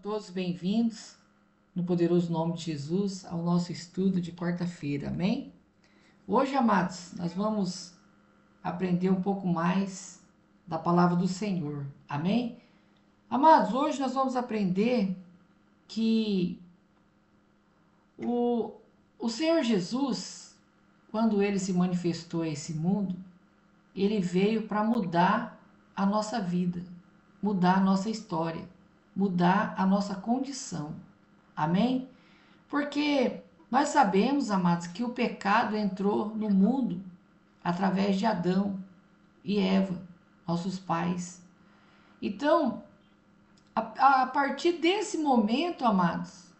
Todos bem-vindos, no poderoso nome de Jesus, ao nosso estudo de quarta-feira, amém? Hoje, amados, nós vamos aprender um pouco mais da palavra do Senhor, amém? Amados, hoje nós vamos aprender que o Senhor Jesus, quando ele se manifestou a esse mundo, ele veio para mudar a nossa vida, mudar a nossa história, mudar a nossa condição. Amém? Porque nós sabemos, amados, que o pecado entrou no mundo através de Adão e Eva, nossos pais. Então, a partir desse momento, amados,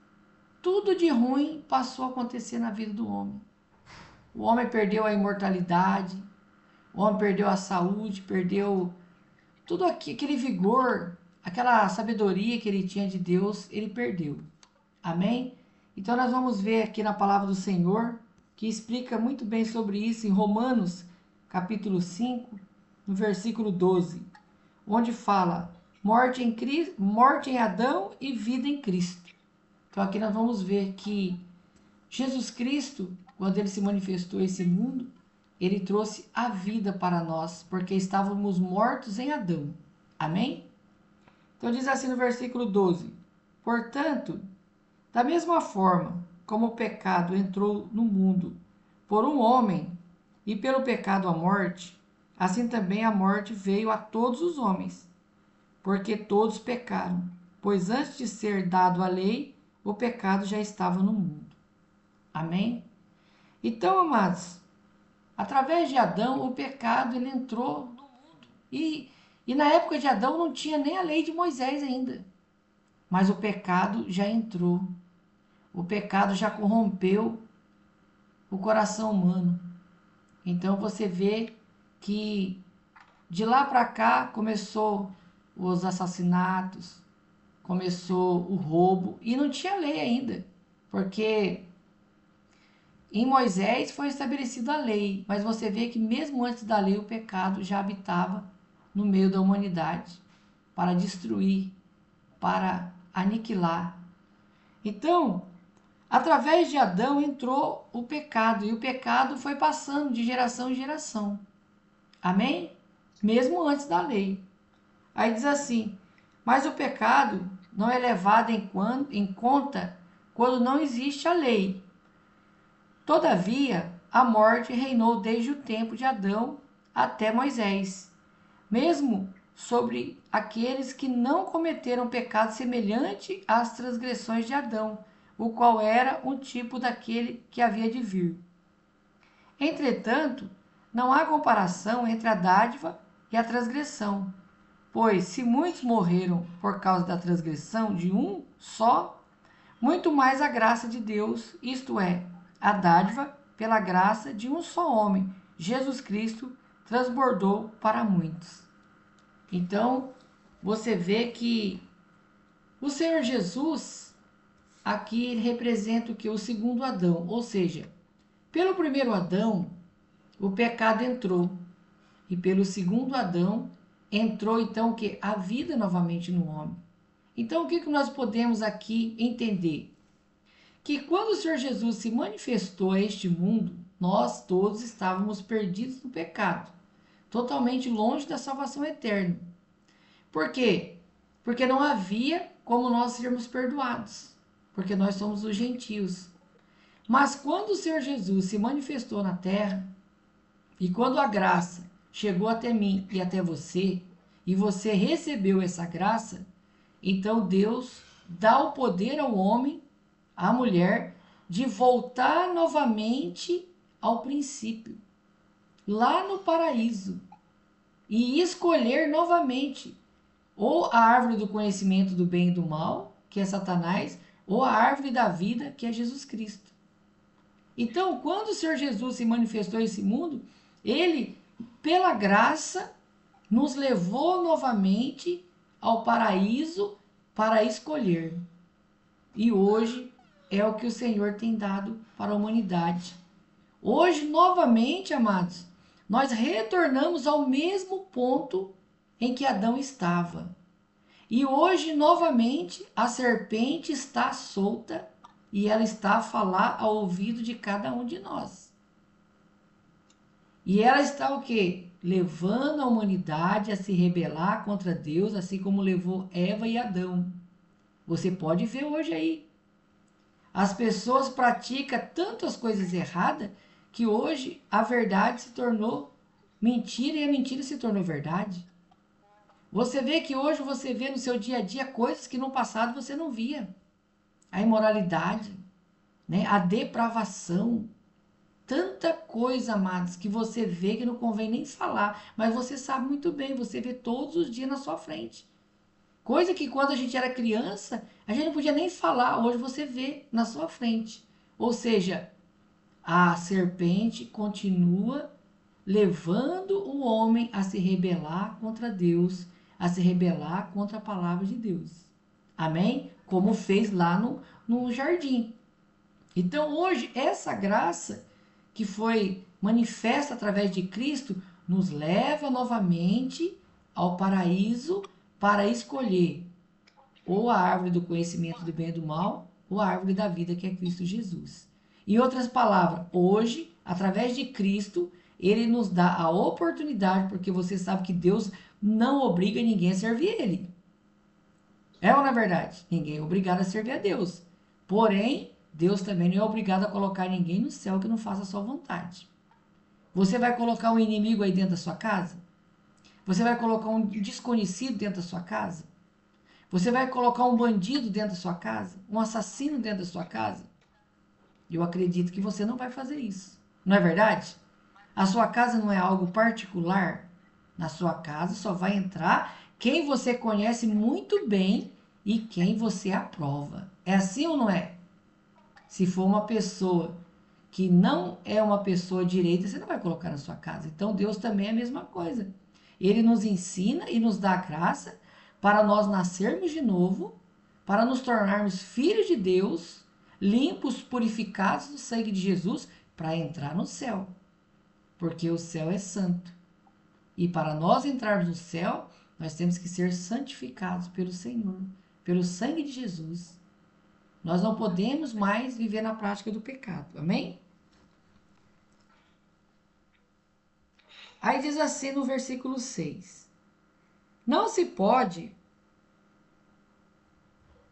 tudo de ruim passou a acontecer na vida do homem. O homem perdeu a imortalidade, o homem perdeu a saúde, perdeu tudo aquele vigor, aquela sabedoria que ele tinha de Deus, ele perdeu. Amém? Então nós vamos ver aqui na palavra do Senhor, que explica muito bem sobre isso em Romanos, capítulo 5, no versículo 12, onde fala morte em Adão e vida em Cristo. Então aqui nós vamos ver que Jesus Cristo, quando ele se manifestou a esse mundo, ele trouxe a vida para nós, porque estávamos mortos em Adão. Amém? Então diz assim no versículo 12: portanto, da mesma forma como o pecado entrou no mundo por um homem, e pelo pecado a morte, assim também a morte veio a todos os homens, porque todos pecaram, pois antes de ser dado a lei, o pecado já estava no mundo. Amém? Então, amados, através de Adão, o pecado ele entrou no mundo. E na época de Adão não tinha nem a lei de Moisés ainda. Mas o pecado já entrou. O pecado já corrompeu o coração humano. Então você vê que de lá para cá começou os assassinatos, começou o roubo e não tinha lei ainda, porque em Moisés foi estabelecida a lei, mas você vê que mesmo antes da lei o pecado já habitava no meio da humanidade para destruir, para aniquilar. Então, através de Adão entrou o pecado e o pecado foi passando de geração em geração. Amém? Mesmo antes da lei. Aí diz assim: mas o pecado não é levado em conta quando não existe a lei. Todavia, a morte reinou desde o tempo de Adão até Moisés, mesmo sobre aqueles que não cometeram pecado semelhante às transgressões de Adão, o qual era um tipo daquele que havia de vir. Entretanto, não há comparação entre a dádiva e a transgressão, pois se muitos morreram por causa da transgressão de um só, muito mais a graça de Deus, isto é, a dádiva pela graça de um só homem, Jesus Cristo, transbordou para muitos. Então, você vê que o Senhor Jesus aqui representa o que? O segundo Adão, ou seja, pelo primeiro Adão, o pecado entrou, e pelo segundo Adão, entrou então o que? A vida novamente no homem. Então, o que nós podemos aqui entender? Que quando o Senhor Jesus se manifestou a este mundo, nós todos estávamos perdidos no pecado, totalmente longe da salvação eterna. Por quê? Porque não havia como nós sermos perdoados, porque nós somos os gentios. Mas quando o Senhor Jesus se manifestou na terra, e quando a graça chegou até mim e até você, e você recebeu essa graça, então Deus dá o poder ao homem, à mulher, de voltar novamente ao princípio, lá no paraíso, e escolher novamente ou a árvore do conhecimento do bem e do mal, que é Satanás, ou a árvore da vida, que é Jesus Cristo. Então, quando o Senhor Jesus se manifestou nesse mundo, ele, pela graça, nos levou novamente ao paraíso para escolher. E hoje é o que o Senhor tem dado para a humanidade. Hoje, novamente, amados, nós retornamos ao mesmo ponto em que Adão estava. E hoje, novamente, a serpente está solta e ela está a falar ao ouvido de cada um de nós. E ela está o quê? Levando a humanidade a se rebelar contra Deus, assim como levou Eva e Adão. Você pode ver hoje aí. As pessoas praticam tantas coisas erradas que hoje a verdade se tornou mentira e a mentira se tornou verdade. Você vê que hoje você vê no seu dia a dia coisas que no passado você não via. A imoralidade, né? A depravação. Tanta coisa, amados, que você vê que não convém nem falar. Mas você sabe muito bem, você vê todos os dias na sua frente. Coisa que quando a gente era criança, a gente não podia nem falar. Hoje você vê na sua frente. Ou seja, a serpente continua levando o homem a se rebelar contra Deus, a se rebelar contra a palavra de Deus. Amém? Como fez lá no jardim. Então, hoje, essa graça que foi manifesta através de Cristo nos leva novamente ao paraíso para escolher ou a árvore do conhecimento do bem e do mal, ou a árvore da vida, que é Cristo Jesus. Em outras palavras, hoje, através de Cristo, ele nos dá a oportunidade, porque você sabe que Deus não obriga ninguém a servir ele. É ou não é verdade? Ninguém é obrigado a servir a Deus. Porém, Deus também não é obrigado a colocar ninguém no céu que não faça a sua vontade. Você vai colocar um inimigo aí dentro da sua casa? Você vai colocar um desconhecido dentro da sua casa? Você vai colocar um bandido dentro da sua casa? Um assassino dentro da sua casa? Eu acredito que você não vai fazer isso. Não é verdade? A sua casa não é algo particular. Na sua casa só vai entrar quem você conhece muito bem e quem você aprova. É assim ou não é? Se for uma pessoa que não é uma pessoa direita, você não vai colocar na sua casa. Então Deus também é a mesma coisa. Ele nos ensina e nos dá graça para nós nascermos de novo, para nos tornarmos filhos de Deus, limpos, purificados do sangue de Jesus, para entrar no céu. Porque o céu é santo. E para nós entrarmos no céu, nós temos que ser santificados pelo Senhor, pelo sangue de Jesus. Nós não podemos mais viver na prática do pecado. Amém? Aí diz assim no versículo 6. Não se pode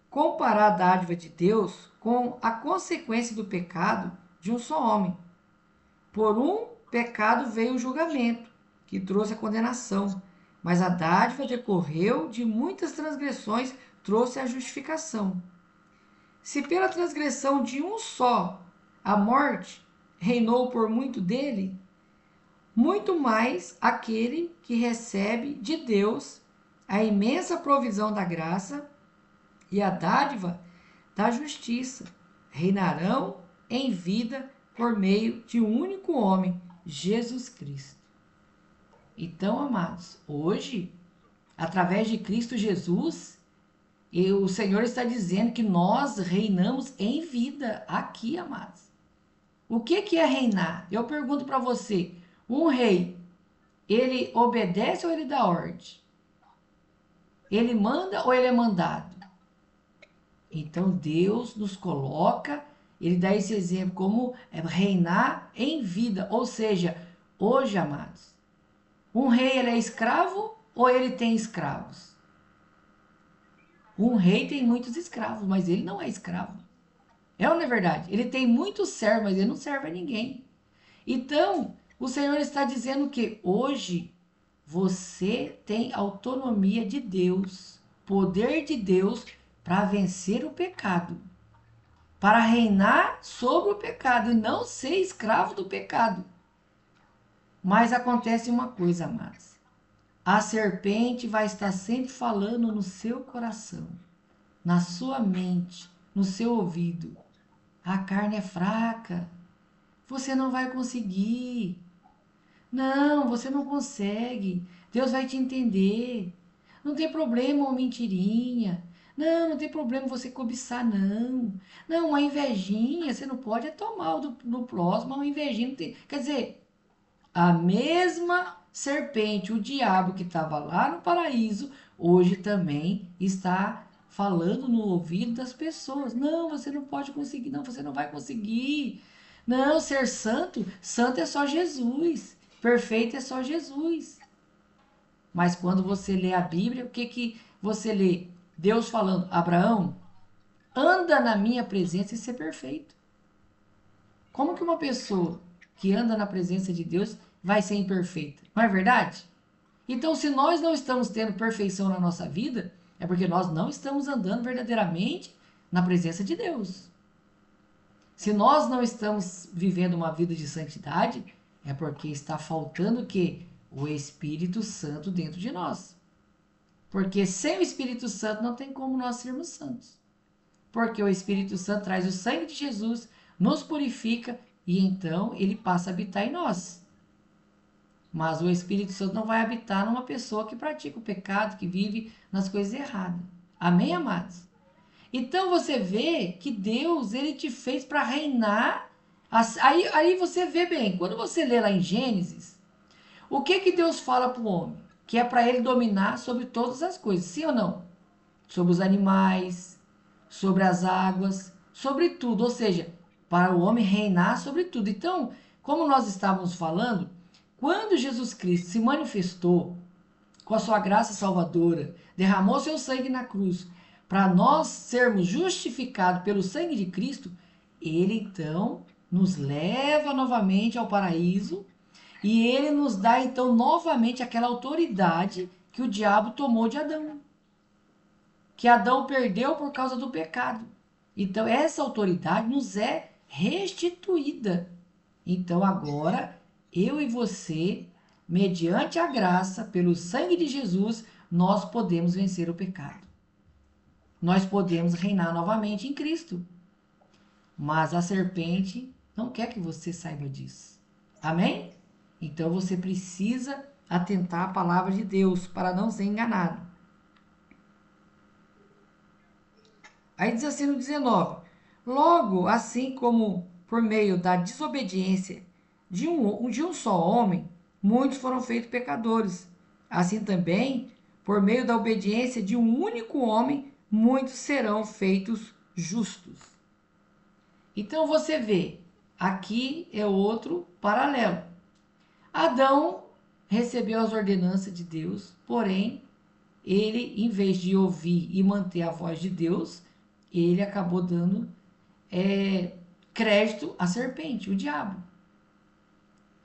comparar a dádiva de Deus com a consequência do pecado de um só homem. Por um pecado veio o julgamento, que trouxe a condenação, mas a dádiva decorreu de muitas transgressões, trouxe a justificação. Se pela transgressão de um só a morte reinou por muito dele, muito mais aquele que recebe de Deus a imensa provisão da graça e a dádiva da justiça reinarão em vida por meio de um único homem, Jesus Cristo. Então, amados, hoje, através de Cristo Jesus, o Senhor está dizendo que nós reinamos em vida aqui, amados. O que é reinar? Eu pergunto para você, um rei, ele obedece ou ele dá ordem? Ele manda ou ele é mandado? Então Deus nos coloca, ele dá esse exemplo como reinar em vida. Ou seja, hoje, amados, um rei ele é escravo ou ele tem escravos? Um rei tem muitos escravos, mas ele não é escravo. É ou não é verdade? Ele tem muitos servos, mas ele não serve a ninguém. Então, o Senhor está dizendo que hoje você tem autonomia de Deus, poder de Deus para vencer o pecado, para reinar sobre o pecado e não ser escravo do pecado. Mas acontece uma coisa, amados. A serpente vai estar sempre falando no seu coração, na sua mente, no seu ouvido. A carne é fraca. Você não vai conseguir. Não, você não consegue. Deus vai te entender. Não tem problema uma mentirinha. Não, não tem problema você cobiçar, não. Não, uma invejinha, você não pode tomar o do próximo, uma invejinha não tem. Quer dizer, a mesma serpente, o diabo que estava lá no paraíso, hoje também está falando no ouvido das pessoas. Não, você não pode conseguir, não, você não vai conseguir. Não, ser santo, santo é só Jesus. Perfeito é só Jesus. Mas quando você lê a Bíblia, o que que você lê? Deus falando, Abraão, anda na minha presença e ser perfeito. Como que uma pessoa que anda na presença de Deus vai ser imperfeita? Não é verdade? Então, se nós não estamos tendo perfeição na nossa vida, é porque nós não estamos andando verdadeiramente na presença de Deus. Se nós não estamos vivendo uma vida de santidade, é porque está faltando o quê? O Espírito Santo dentro de nós. Porque sem o Espírito Santo não tem como nós sermos santos. Porque o Espírito Santo traz o sangue de Jesus, nos purifica e então ele passa a habitar em nós. Mas o Espírito Santo não vai habitar numa pessoa que pratica o pecado, que vive nas coisas erradas. Amém, amados? Então você vê que Deus, ele te fez para reinar. Aí você vê bem, quando você lê lá em Gênesis, o que que Deus fala para o homem? Que é para ele dominar sobre todas as coisas, sim ou não? Sobre os animais, sobre as águas, sobre tudo. Ou seja, para o homem reinar sobre tudo. Então, como nós estávamos falando, quando Jesus Cristo se manifestou com a sua graça salvadora, derramou seu sangue na cruz, para nós sermos justificados pelo sangue de Cristo, ele então nos leva novamente ao paraíso e ele nos dá então novamente aquela autoridade que o diabo tomou de Adão, que Adão perdeu por causa do pecado. Então essa autoridade nos é restituída. Então agora eu e você, mediante a graça, pelo sangue de Jesus, nós podemos vencer o pecado. Nós podemos reinar novamente em Cristo. Mas a serpente não quer que você saiba disso. Amém? Então você precisa atentar à palavra de Deus para não ser enganado. Aí diz assim no 19: logo, assim como por meio da desobediência de um só homem, muitos foram feitos pecadores. Assim também, por meio da obediência de um único homem, muitos serão feitos justos. Então você vê, aqui é outro paralelo. Adão recebeu as ordenanças de Deus, porém, ele, em vez de ouvir e manter a voz de Deus, ele acabou dando crédito à serpente, o diabo.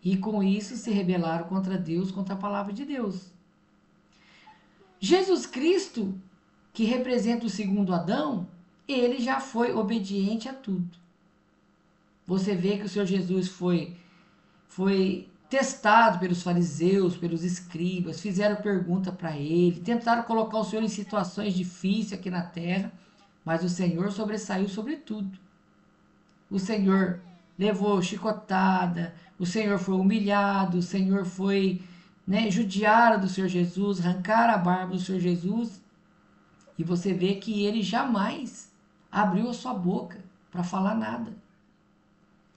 E com isso se rebelaram contra Deus, contra a palavra de Deus. Jesus Cristo, que representa o segundo Adão, ele já foi obediente a tudo. Você vê que o Senhor Jesus foi testado pelos fariseus, pelos escribas, fizeram pergunta para ele, tentaram colocar o Senhor em situações difíceis aqui na terra, mas o Senhor sobressaiu sobre tudo. O Senhor levou chicotada, o Senhor foi humilhado, o Senhor foi judiaram do Senhor Jesus, arrancaram a barba do Senhor Jesus, e você vê que ele jamais abriu a sua boca para falar nada.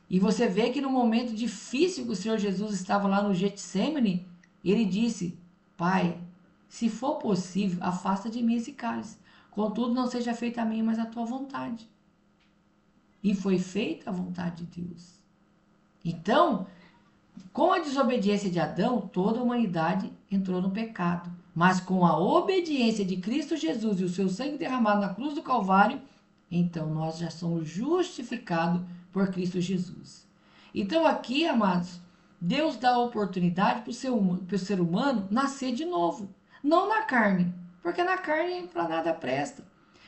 E você vê que no momento difícil que o Senhor Jesus estava lá no Getsemane, ele disse: Pai, se for possível, afasta de mim esse cálice. Contudo, não seja feita a minha, mas a tua vontade. E foi feita a vontade de Deus. Então, com a desobediência de Adão, toda a humanidade entrou no pecado. Mas com a obediência de Cristo Jesus e o seu sangue derramado na cruz do Calvário, então nós já somos justificados por Cristo Jesus. Então aqui, amados, Deus dá a oportunidade para o ser humano nascer de novo. Não na carne, porque na carne para nada presta.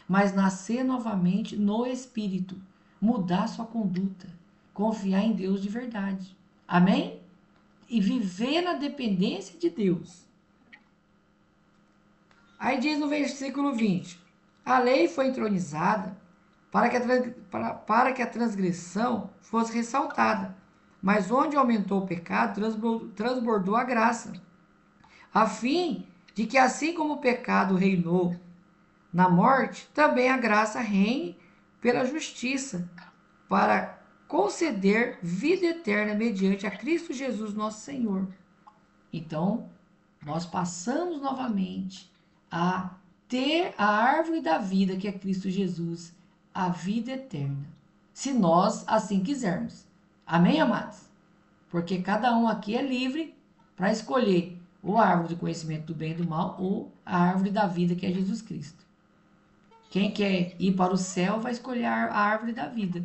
Mas nascer novamente no Espírito. Mudar sua conduta. Confiar em Deus de verdade. Amém? E viver na dependência de Deus. Aí diz no versículo 20: a lei foi entronizada para que a transgressão fosse ressaltada, mas onde aumentou o pecado, transbordou a graça, a fim de que assim como o pecado reinou na morte, também a graça reine pela justiça, para conceder vida eterna mediante a Cristo Jesus nosso Senhor. Então, nós passamos novamente a ter a árvore da vida, que é Cristo Jesus, a vida eterna, se nós assim quisermos. Amém, amados? Porque cada um aqui é livre para escolher ou a árvore do conhecimento do bem e do mal ou a árvore da vida, que é Jesus Cristo. Quem quer ir para o céu vai escolher a árvore da vida.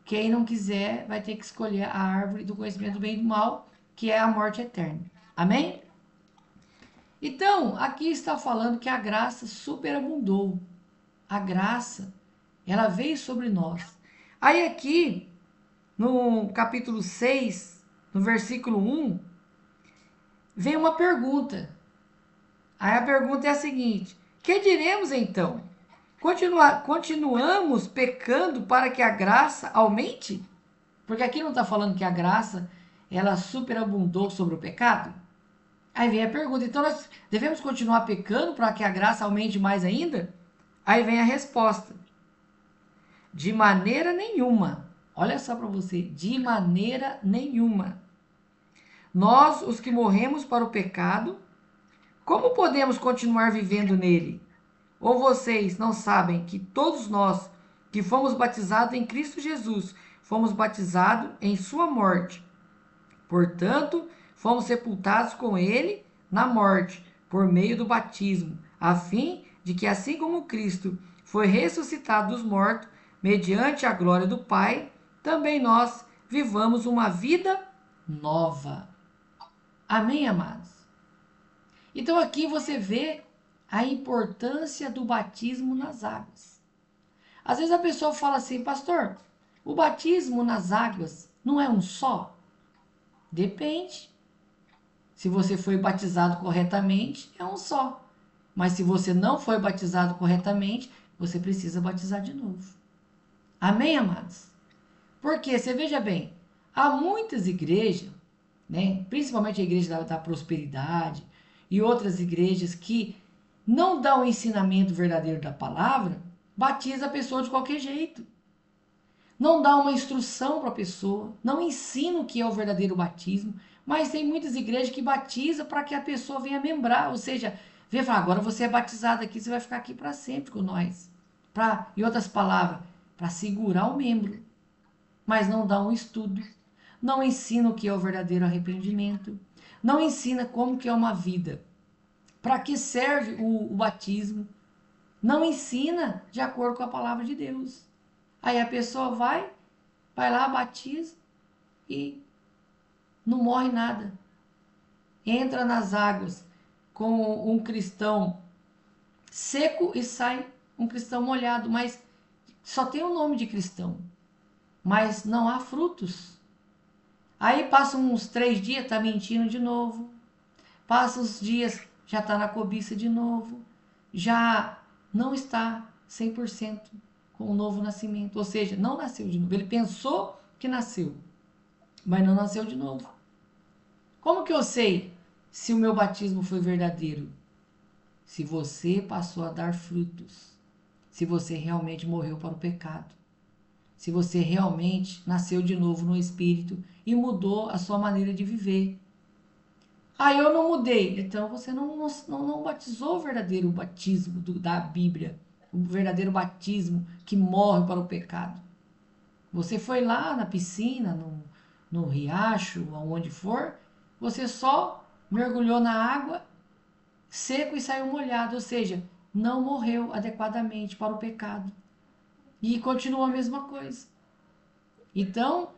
Quem não quiser vai ter que escolher a árvore do conhecimento do bem e do mal, que é a morte eterna. Amém? Então, aqui está falando que a graça superabundou. A graça, ela veio sobre nós. Aí aqui, no capítulo 6, no versículo 1, vem uma pergunta. Aí a pergunta é a seguinte: que diremos então? Continuamos pecando para que a graça aumente? Porque aqui não está falando que a graça ela superabundou sobre o pecado? Aí vem a pergunta: então nós devemos continuar pecando para que a graça aumente mais ainda? Aí vem a resposta: de maneira nenhuma. Olha só para você: de maneira nenhuma. Nós, os que morremos para o pecado, como podemos continuar vivendo nele? Ou vocês não sabem que todos nós que fomos batizados em Cristo Jesus, fomos batizados em sua morte? Portanto, fomos sepultados com ele na morte, por meio do batismo, a fim de que, assim como Cristo foi ressuscitado dos mortos, mediante a glória do Pai, também nós vivamos uma vida nova. Amém, amados? Então aqui você vê a importância do batismo nas águas. Às vezes a pessoa fala assim: pastor, o batismo nas águas não é um só? Depende. Se você foi batizado corretamente, é um só. Mas se você não foi batizado corretamente, você precisa batizar de novo. Amém, amados? Porque, você veja bem, há muitas igrejas, né, principalmente a igreja da prosperidade e outras igrejas que não dão o ensinamento verdadeiro da palavra, batiza a pessoa de qualquer jeito. Não dá uma instrução para a pessoa, não ensina o que é o verdadeiro batismo, mas tem muitas igrejas que batizam para que a pessoa venha membrar, ou seja, vem falar: agora você é batizado aqui, você vai ficar aqui para sempre com nós. Em outras palavras, para segurar o membro, mas não dá um estudo, não ensina o que é o verdadeiro arrependimento, não ensina como que é uma vida, para que serve o batismo, não ensina de acordo com a palavra de Deus. Aí a pessoa vai lá, batiza e não morre nada. Entra nas águas com um cristão seco e sai um cristão molhado, mas só tem o nome de cristão, mas não há frutos. Aí passam uns 3 dias, tá mentindo de novo. Passa os dias, já tá na cobiça de novo. Já não está 100% com o novo nascimento. Ou seja, não nasceu de novo. Ele pensou que nasceu, mas não nasceu de novo. Como que eu sei se o meu batismo foi verdadeiro? Se você passou a dar frutos. Se você realmente morreu para o pecado. Se você realmente nasceu de novo no Espírito e mudou a sua maneira de viver. Ah, eu não mudei. Então você não batizou o verdadeiro batismo da Bíblia. O verdadeiro batismo que morre para o pecado. Você foi lá na piscina, no riacho, aonde for, você só mergulhou na água seco e saiu molhado, ou seja, não morreu adequadamente para o pecado. E continua a mesma coisa. Então,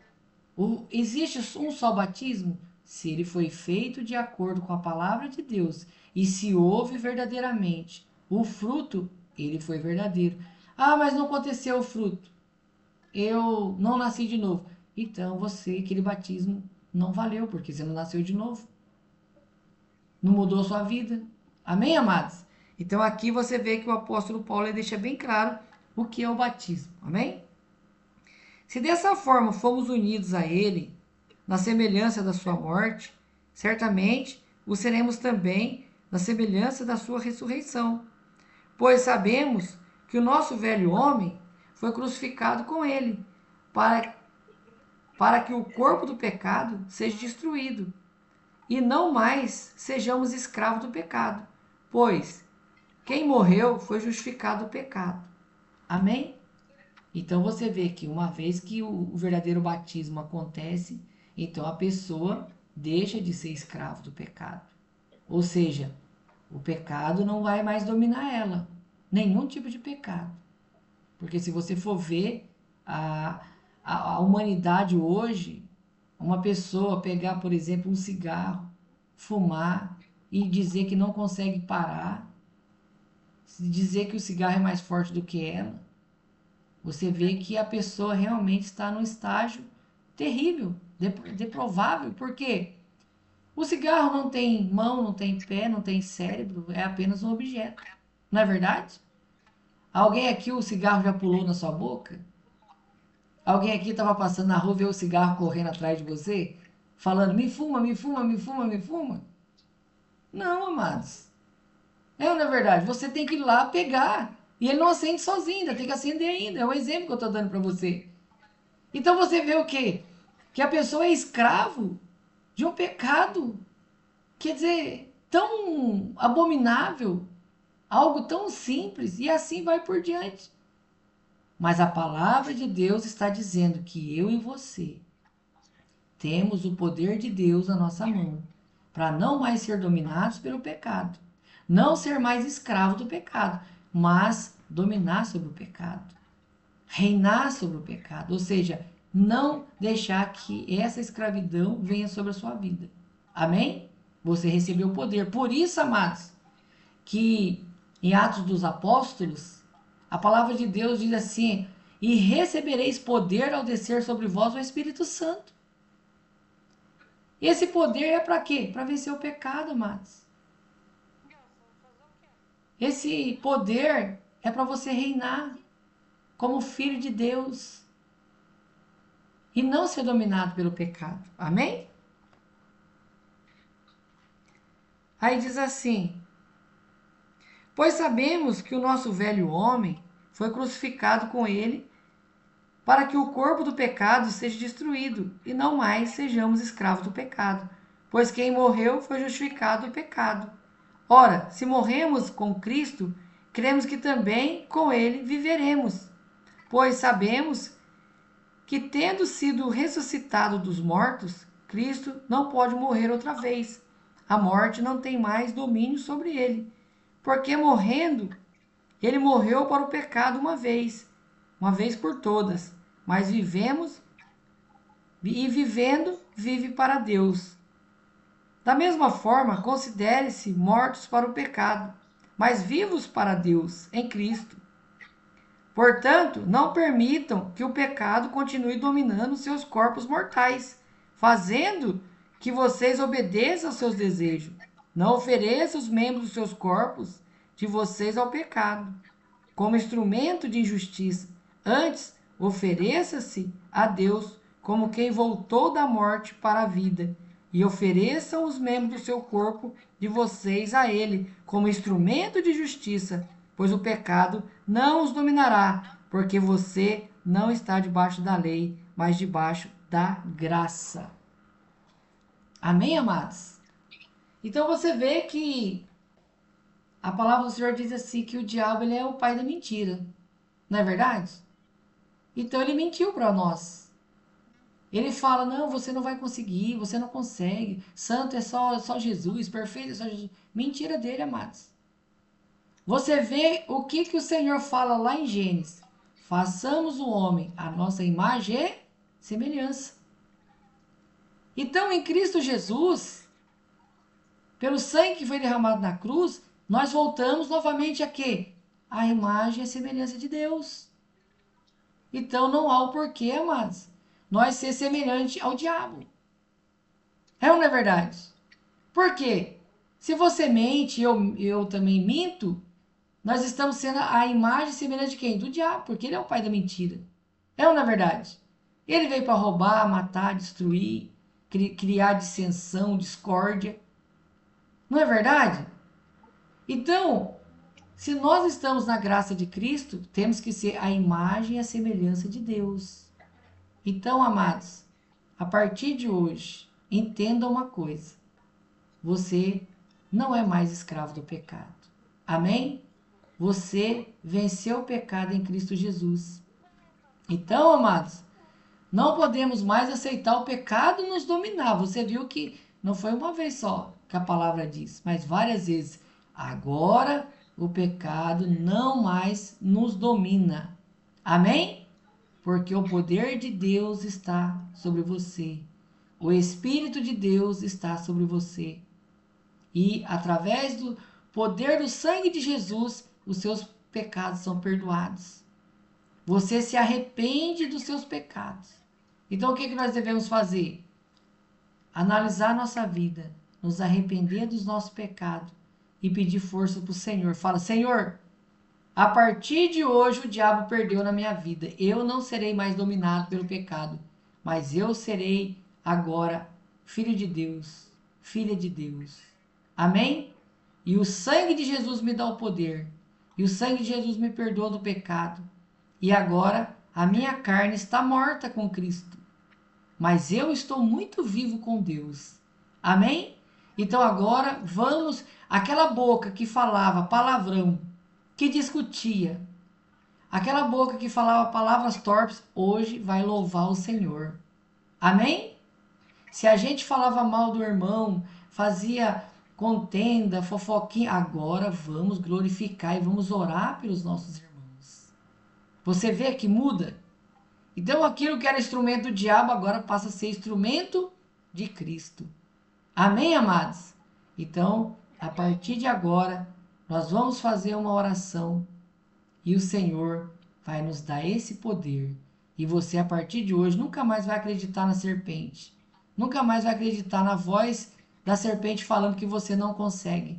existe um só batismo se ele foi feito de acordo com a palavra de Deus e se houve verdadeiramente o fruto, ele foi verdadeiro. Ah, mas não aconteceu o fruto. Eu não nasci de novo. Então aquele batismo não valeu, porque você não nasceu de novo. Não mudou sua vida. Amém, amados? Então aqui você vê que o apóstolo Paulo deixa bem claro o que é o batismo. Amém? Se dessa forma fomos unidos a ele, na semelhança da sua morte, certamente o seremos também na semelhança da sua ressurreição. Pois sabemos que o nosso velho homem foi crucificado com ele, para que o corpo do pecado seja destruído, e não mais sejamos escravos do pecado. Pois quem morreu foi justificado o pecado. Amém? Então você vê que uma vez que o verdadeiro batismo acontece, então a pessoa deixa de ser escravo do pecado. Ou seja, o pecado não vai mais dominar ela. Nenhum tipo de pecado. Porque se você for ver a humanidade hoje, uma pessoa pegar, por exemplo, um cigarro, fumar e dizer que não consegue parar, dizer que o cigarro é mais forte do que ela, você vê que a pessoa realmente está num estágio terrível, deprovável, porque o cigarro não tem mão, não tem pé, não tem cérebro, é apenas um objeto. Não é verdade? Alguém aqui o cigarro já pulou na sua boca? Alguém aqui estava passando na rua e viu o cigarro correndo atrás de você? Falando, me fuma, me fuma, me fuma, me fuma? Não, amados. É ou não é verdade? Você tem que ir lá pegar. E ele não acende sozinho, ainda tem que acender ainda. É um exemplo que eu estou dando para você. Então você vê o quê? Que a pessoa é escravo de um pecado, quer dizer, tão abominável, algo tão simples, e assim vai por diante. Mas a palavra de Deus está dizendo que eu e você temos o poder de Deus na nossa mão, para não mais ser dominados pelo pecado, não ser mais escravo do pecado, mas dominar sobre o pecado, reinar sobre o pecado, ou seja, não deixar que essa escravidão venha sobre a sua vida. Amém? Você recebeu o poder. Por isso, amados, que em Atos dos Apóstolos, a palavra de Deus diz assim: e recebereis poder ao descer sobre vós o Espírito Santo. Esse poder é para quê? Para vencer o pecado, amados. Esse poder é para você reinar como filho de Deus e não ser dominado pelo pecado. Amém? Aí diz assim: pois sabemos que o nosso velho homem foi crucificado com ele, para que o corpo do pecado seja destruído e não mais sejamos escravos do pecado. Pois quem morreu foi justificado do pecado. Ora, se morremos com Cristo, cremos que também com ele viveremos. Pois sabemos que, tendo sido ressuscitado dos mortos, Cristo não pode morrer outra vez. A morte não tem mais domínio sobre ele. Porque morrendo, ele morreu para o pecado uma vez por todas. Mas vivemos e vivendo, vive para Deus. Da mesma forma, considere-se mortos para o pecado, mas vivos para Deus em Cristo. Portanto, não permitam que o pecado continue dominando seus corpos mortais, fazendo que vocês obedeçam aos seus desejos. Não ofereçam os membros dos seus corpos de vocês ao pecado, como instrumento de injustiça. Antes, ofereça-se a Deus como quem voltou da morte para a vida, e ofereçam os membros do seu corpo de vocês a Ele como instrumento de justiça, pois o pecado não os dominará, porque você não está debaixo da lei, mas debaixo da graça. Amém, amados? Então você vê que a palavra do Senhor diz assim que o diabo ele é o pai da mentira, não é verdade? Então ele mentiu para nós. Ele fala: não, você não vai conseguir, você não consegue. Santo é só Jesus, perfeito é só Jesus. Mentira dele, amados. Você vê o que o Senhor fala lá em Gênesis: façamos o homem a nossa imagem e semelhança. Então, em Cristo Jesus, pelo sangue que foi derramado na cruz, nós voltamos novamente a quê? A imagem e a semelhança de Deus. Então não há o porquê, amados, nós ser semelhante ao diabo. É ou não é verdade? Por quê? Se você mente e eu também minto, nós estamos sendo a imagem e semelhança de quem? Do diabo, porque ele é o pai da mentira. É ou não é verdade? Ele veio para roubar, matar, destruir, criar dissensão, discórdia. Não é verdade? Então, se nós estamos na graça de Cristo, temos que ser a imagem e a semelhança de Deus. Então, amados, a partir de hoje, entenda uma coisa: você não é mais escravo do pecado. Amém? Você venceu o pecado em Cristo Jesus. Então, amados, não podemos mais aceitar o pecado nos dominar. Você viu que não foi uma vez só que a palavra diz, mas várias vezes. Agora o pecado não mais nos domina. Amém? Porque o poder de Deus está sobre você. O Espírito de Deus está sobre você. E através do poder do sangue de Jesus, os seus pecados são perdoados. Você se arrepende dos seus pecados. Então o que nós devemos fazer? Analisar nossa vida, nos arrepender dos nossos pecados e pedir força para o Senhor. Fala, Senhor, a partir de hoje o diabo perdeu na minha vida. Eu não serei mais dominado pelo pecado, mas eu serei agora filho de Deus, filha de Deus. Amém? E o sangue de Jesus me dá o poder. E o sangue de Jesus me perdoa do pecado. E agora a minha carne está morta com Cristo. Mas eu estou muito vivo com Deus. Amém? Então agora vamos, aquela boca que falava palavrão, que discutia, aquela boca que falava palavras torpes, hoje vai louvar o Senhor. Amém? Se a gente falava mal do irmão, fazia contenda, fofoquinha, agora vamos glorificar e vamos orar pelos nossos irmãos. Você vê que muda? Então aquilo que era instrumento do diabo agora passa a ser instrumento de Cristo. Amém, amados? Então, a partir de agora, nós vamos fazer uma oração e o Senhor vai nos dar esse poder. E você, a partir de hoje, nunca mais vai acreditar na serpente. Nunca mais vai acreditar na voz da serpente falando que você não consegue.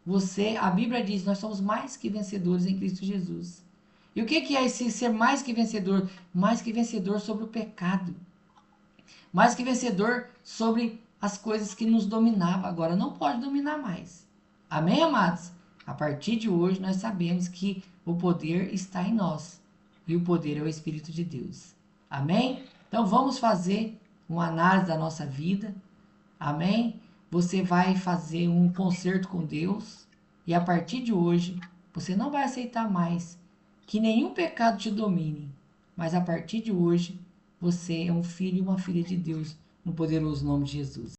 Você, a Bíblia diz, nós somos mais que vencedores em Cristo Jesus. E o que é esse ser mais que vencedor? Mais que vencedor sobre o pecado. Mais que vencedor sobre as coisas que nos dominavam. Agora não pode dominar mais. Amém, amados? A partir de hoje nós sabemos que o poder está em nós. E o poder é o Espírito de Deus. Amém? Então vamos fazer uma análise da nossa vida. Amém? Você vai fazer um concerto com Deus. E a partir de hoje, você não vai aceitar mais que nenhum pecado te domine. Mas a partir de hoje, você é um filho e uma filha de Deus, no poderoso nome de Jesus.